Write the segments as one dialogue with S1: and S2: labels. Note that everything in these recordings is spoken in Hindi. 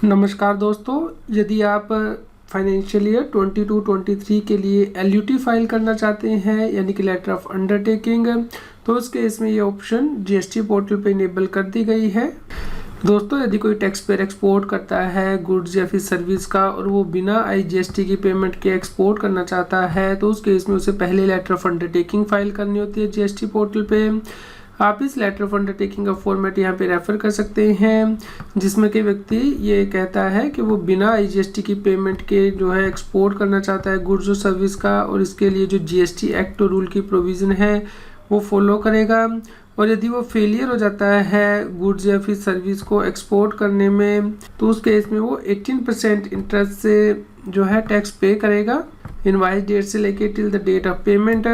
S1: नमस्कार दोस्तों, यदि आप फाइनेंशियल ईयर 22-23 के लिए LUT फाइल करना चाहते हैं यानी कि लेटर ऑफ अंडरटेकिंग, तो उस केस में ये ऑप्शन GST पोर्टल पे इनेबल कर दी गई है। दोस्तों, यदि कोई टैक्स पेयर एक्सपोर्ट करता है गुड्स या फिर सर्विस का और वो बिना IGST की पेमेंट के एक्सपोर्ट करना चाहता है, तो उस केस में उसे पहले लेटर ऑफ अंडरटेकिंग फाइल करनी होती है GST पोर्टल पे। आप इस लेटर ऑफ अंडरटेकिंग का फॉर्मेट यहाँ पे रेफर कर सकते हैं, जिसमें कि व्यक्ति ये कहता है कि वो बिना IGST की पेमेंट के जो है एक्सपोर्ट करना चाहता है गुड्स और सर्विस का, और इसके लिए जो GST एक्ट और रूल की प्रोविज़न है वो फॉलो करेगा। और यदि वो फेलियर हो जाता है गुड्स या फिर सर्विस को एक्सपोर्ट करने में, तो उस केस में वो 18% इंटरेस्ट से जो है टैक्स पे करेगा इनवाइस डेट से लेके till the date of payment.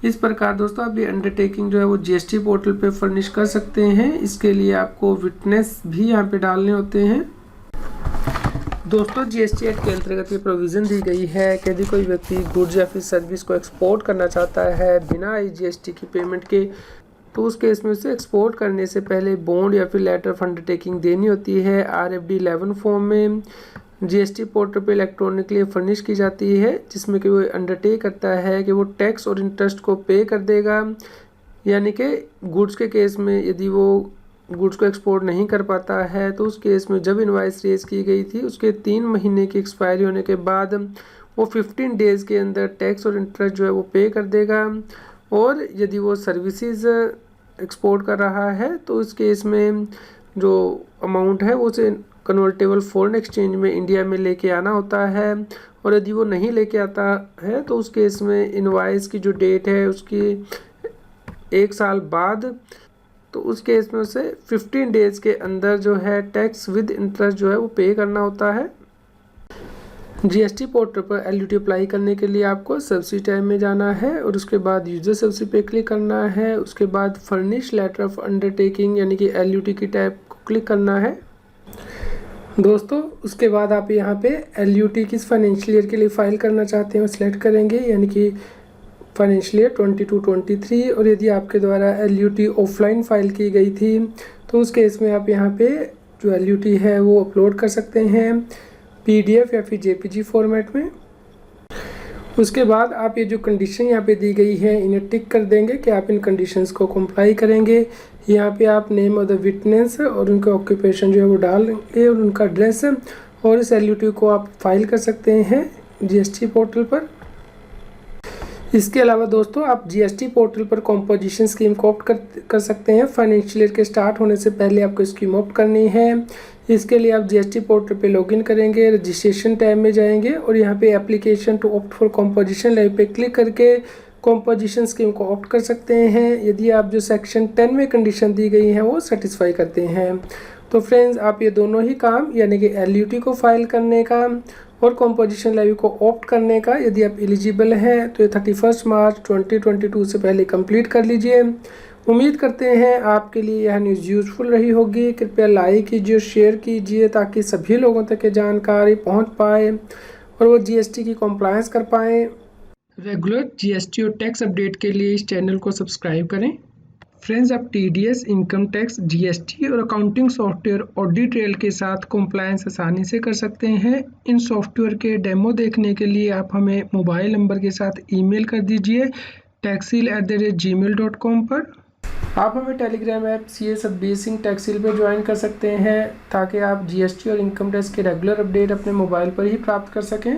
S1: इस प्रकार दोस्तों आप ये अंडरटेकिंग जो है वो GST पोर्टल पे फर्निश कर सकते हैं। इसके लिए आपको विटनेस भी यहाँ पे डालने होते हैं। दोस्तों, GST एक्ट के अंतर्गत ये प्रोविज़न दी गई है कि यदि कोई व्यक्ति गुड्स या फिर सर्विस को एक्सपोर्ट करना चाहता है बिना IGST की पेमेंट के, तो उस केस में उसे एक्सपोर्ट करने से पहले बॉन्ड या फिर लेटर ऑफ अंडरटेकिंग देनी होती है। RFD 11 फॉर्म में GST पोर्टल पे इलेक्ट्रॉनिकली फर्निश की जाती है, जिसमें कि वो अंडरटेक करता है कि वो टैक्स और इंटरेस्ट को पे कर देगा। यानी कि गुड्स के केस में यदि वो गुड्स को एक्सपोर्ट नहीं कर पाता है, तो उस केस में जब इनवाइस रेज की गई थी उसके 3 महीने की एक्सपायरी होने के बाद वो 15 डेज़ के अंदर टैक्स और इंटरेस्ट जो है वो पे कर देगा। और यदि वो सर्विसेज एक्सपोर्ट कर रहा है, तो उस केस में जो अमाउंट है वो उसे कन्वर्टेबल फॉरेन एक्सचेंज में इंडिया में लेके आना होता है। और यदि वो नहीं लेके आता है, तो उस केस में इनवाइस की जो डेट है उसकी 1 साल बाद, तो उस केस में उसे 15 डेज़ के अंदर जो है टैक्स विद इंटरेस्ट जो है वो पे करना होता है। GST पोर्टल पर LUT अप्लाई करने के लिए आपको सब्सिडी टैब में जाना है और उसके बाद यूजर सब्सिडी पे क्लिक करना है। उसके बाद फर्निश लेटर ऑफ अंडरटेकिंग यानी कि LUT की टैब को क्लिक करना है। दोस्तों, उसके बाद आप यहाँ पे LUT किस फाइनेंशियल ईयर के लिए फ़ाइल करना चाहते हैं वो सिलेक्ट करेंगे, यानी कि फाइनेंशियल ईयर 22-23। और यदि आपके द्वारा LUT ऑफलाइन फ़ाइल की गई थी, तो उस केस में आप यहाँ पे जो LUT है वो अपलोड कर सकते हैं PDF या फिर JPG फॉर्मेट में। उसके बाद आप ये जो कंडीशन यहाँ पे दी गई है इन्हें टिक कर देंगे कि आप इन कंडीशंस को कंप्लाई करेंगे। यहाँ पे आप नेम ऑफ द विटनेस और उनका ऑक्यूपेशन जो है वो डाल देंगे और उनका एड्रेस, और इस LUT को आप फाइल कर सकते हैं GST पोर्टल पर। इसके अलावा दोस्तों, आप GST पोर्टल पर कॉम्पोजिशन स्कीम को ऑप्ट कर सकते हैं। फाइनेंशियल ईयर के स्टार्ट होने से पहले आपको स्कीम ऑप्ट करनी है। इसके लिए आप GST पोर्टल पे लॉगिन करेंगे, रजिस्ट्रेशन टैब में जाएंगे और यहाँ पे application to opt for composition levy पे क्लिक करके कॉम्पोजिशन स्कीम को ऑप्ट कर सकते हैं, यदि आप जो सेक्शन 10 में कंडीशन दी गई हैं वो सेटिस्फाई करते हैं। तो फ्रेंड्स, आप ये दोनों ही काम यानी कि LUT को फाइल करने का और कॉम्पोजिशन लाइव को ऑप्ट करने का, यदि आप एलिजिबल हैं तो ये 31 मार्च 2022 से पहले कंप्लीट कर लीजिए। उम्मीद करते हैं आपके लिए यह न्यूज़ यूज़फुल रही होगी। कृपया लाइक कीजिए और शेयर कीजिए ताकि सभी लोगों तक ये जानकारी पहुंच पाए और वो GST की कॉम्प्लायंस कर पाएँ। रेगुलर GST और टैक्स अपडेट के लिए इस चैनल को सब्सक्राइब करें। फ्रेंड्स, आप TDS, इनकम टैक्स, GST और अकाउंटिंग सॉफ्टवेयर ऑडिट ट्रेल के साथ कॉम्प्लायंस आसानी से कर सकते हैं। इन सॉफ्टवेयर के डेमो देखने के लिए आप हमें मोबाइल नंबर के साथ ईमेल कर दीजिए taxil@gmail.com पर। आप हमें टेलीग्राम ऐप CS बेसिंग टैक्सिल पर ज्वाइन कर सकते हैं ताकि आप GST और इनकम टैक्स के रेगुलर अपडेट अपने मोबाइल पर ही प्राप्त कर सकें।